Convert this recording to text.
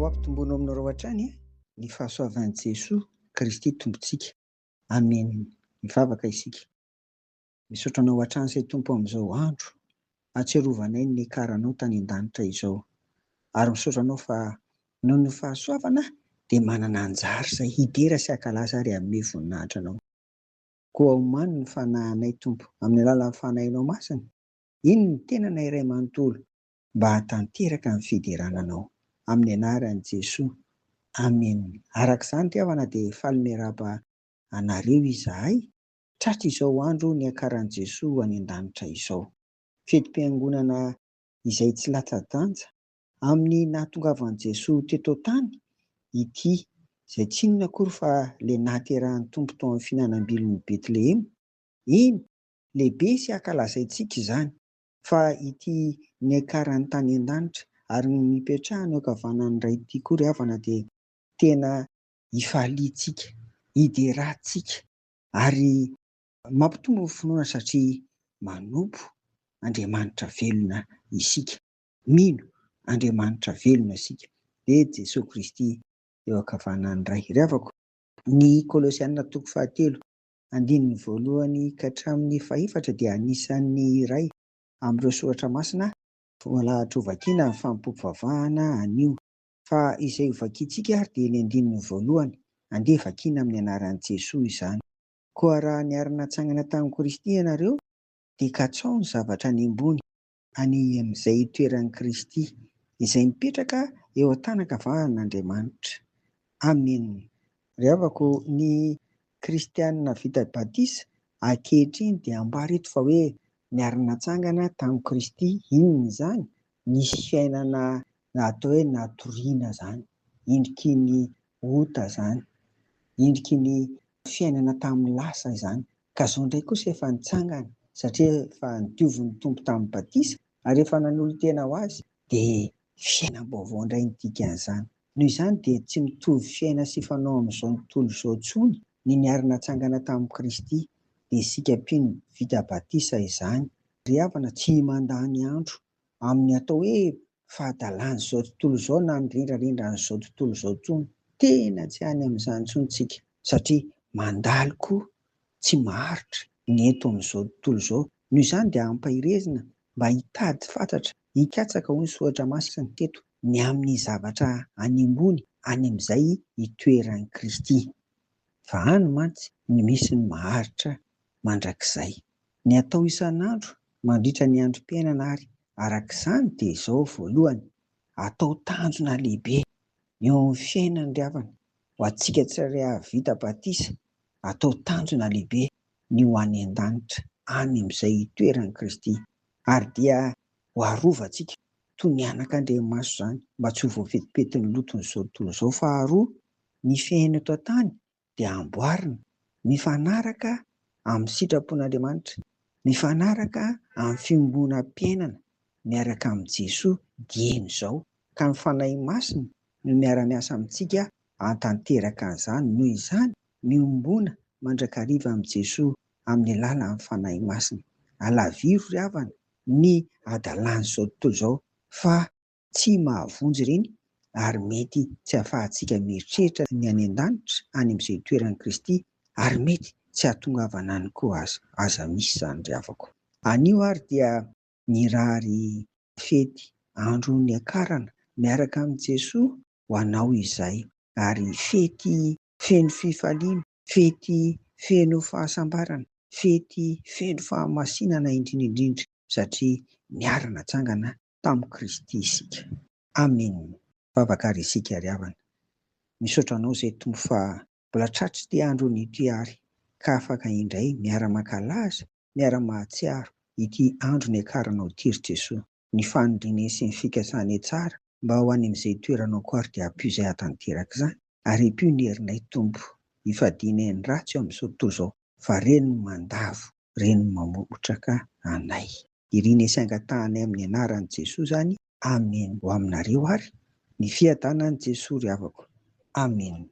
ampitomboana aminareo hatrany ny fahasoavan'i Jesoa Kristy Tompontsika. Amen. Mivavaka isika. Misaotra anao hatrany say Tompo amin'izao andro, ahatsiarovanay ny karanao tany an-danitra izao. Ary misaotra anao fa noho ny fahasoavana dia manana anjara izay hidera sy hankalaza ary amin'ny voninahitra anao. Koa omany ny fanahinay Tompo amin'ny alalan'ny fanahinao masina. Iny ny tenana iray manontolo mba hatanteraka ny fiderananao. Amin'ny anaran'i Jesoa. Amen. Arak'izany tiavana dia faly miarahaba anareo izahay tratra izao andro ny akaran'i Jesoa any an-danitra izao. Fetim-piangonana izay tsy latsa-danja amin'ny nahatongavan'i Jesoa teto tany ity, izay tsy inona akory fa ilay nahaterahan'ny Tompo tao amin'ny fihinanam-bilon'i Betlehema. Iny lehibe sy ankalazaintsika izany fa ity ny akaran'ny tany an-danitra ary ny mipetrahany eo ankavanan'ny iray ity koa ry havana dia tena hifaliantsika, hiderantsika ary mampitombo ny finoana satria manompo Andriamanitra velona isika. Mino Andriamanitra velona isika. Jesosy Kristy eo ankavanan'ny iray. Ry havako, ny Kolosianina 3:1-2 ka hatramin'ny 4 dia anisan'ny iray amin'ireo soratra masina voalahatra ho vakiana ny fampiompivavahana anio. Fa izay ho vakiantsika ary dia ny 2 andeha vakiana amin'ny anaran'i Jesoa izany. Koa raha niarina natsangana tamin'i Kristy ianareo dia katsao ny zavatra any ambony, any amin'izay toeran'i Kristy izay mipetraka eo an-tànankavanan'Andriamanitra. Amen. Ry havako, ny kristianina vita batisa ankehitriny dia ambara eto fa hoe niarina natsangana tamin'i Kristy. Inona izany? Nisy fiainana atao hoe natoriana izany, indriky ny ota izany, indriky ny fiainana tamin'ny lasa izany. Ka izao indray kosa efa nitsangana satria efa nidiovin'ny Tompo tamin'ny batisa ary efa nanolontena ho azy dia fiainam-baovao indray ny dikan'izany. Noho izany dia tsy mitovy fiaina sy fanao amin'izao tontolo izao intsony ny niarina natsangana tamin'i Kristy dia isika mpino vita batisa izany. Ry havana, tsy mandany andro amin'ny atao hoe fahadalan'izao tontolo izao na ny rendrarendran'izao tontolo izao intsony. Tena tsy any amin'izany intsony tsika satria mandalo koa tsy maharitra ny eto amin'izao tontolo izao. Noho izany dia ampahirezina mba hitady fantatra, hikatsaka hoy ny soratra masina teto, ny amin'ny zavatra any ambony, any amin'izay itoeran'i Kristy. Fa any mantsy ny misy ny maharitra mandrakizay. Ny atao isan'andro mandritra ny androm-piainana ary arak'izany dia izao voalohany, atao tanjona lehibe eo amin'ny fiainany ry havana. Ho antsika tsirairay vita batisa, atao tanjona lehibe ny ho any an-danitra, any amin'izay itoeran'i Kristy. Ary dia ho arovantsika toy ny anak'Andriamaso izany mba tsy ho voafetipetin'ny loton'izao tontolo izao. Faharoa, ny fiainana eto an-tany dia amboarina mifanaraka amin'ny sitrapon'Andriamanitra, mifanaraka amin'ny fiomboanam-piainana miaraka amin'i Jesoa dieny izao. Ka ny fanahy masina no miara-miasa amintsika hatanteraka an'izany. Noho izany miombona mandrakariva amin'i Jesoa amin'ny alalan'ny fanahy masina. Alaviro ry havana ny adalan'izao tontolo izao fa tsy mahavonjy ireny ary mety tsy ahafahantsika mieritreritra ny any an-danitra, any amin'izay toeran'i Kristy, ary mety tsy ahatongavana any koa aza misy izany ry havako. Anio ary dia nirary fety andro ny akarana miaraka amin'i Jesoa ho anao izay, ary fety feno fifaliana, fety feno fahasambarana, fety feno fahamasinana indrindra satria niarina natsangana tamin'i Kristy isika. Amen. Vavakary isika ry havana. Misaotra anao izay Tompo fa mbola tratry ity andro ity ary ka afaka indray miara-mankalaza, miara-mahatsiaro ity andro ny akaranao ity ry Jesoa. Ny fanindrineny sy ny fikasany tsara mba ho any amin'izay toeranao koa ary dia ampio izay hatanteraka izany. Ary impio ny herinay Tompo, hifadinay ny ratsy eo amin'izao tontolo izao, fa reny no mandavo, reny no mamotraka anay. Iriny haingan-tahanay amin'ny anaran'i Jesoa izany. Amen. Ho aminareo ary ny fiadanan'i Jesoa ry havako. Amen.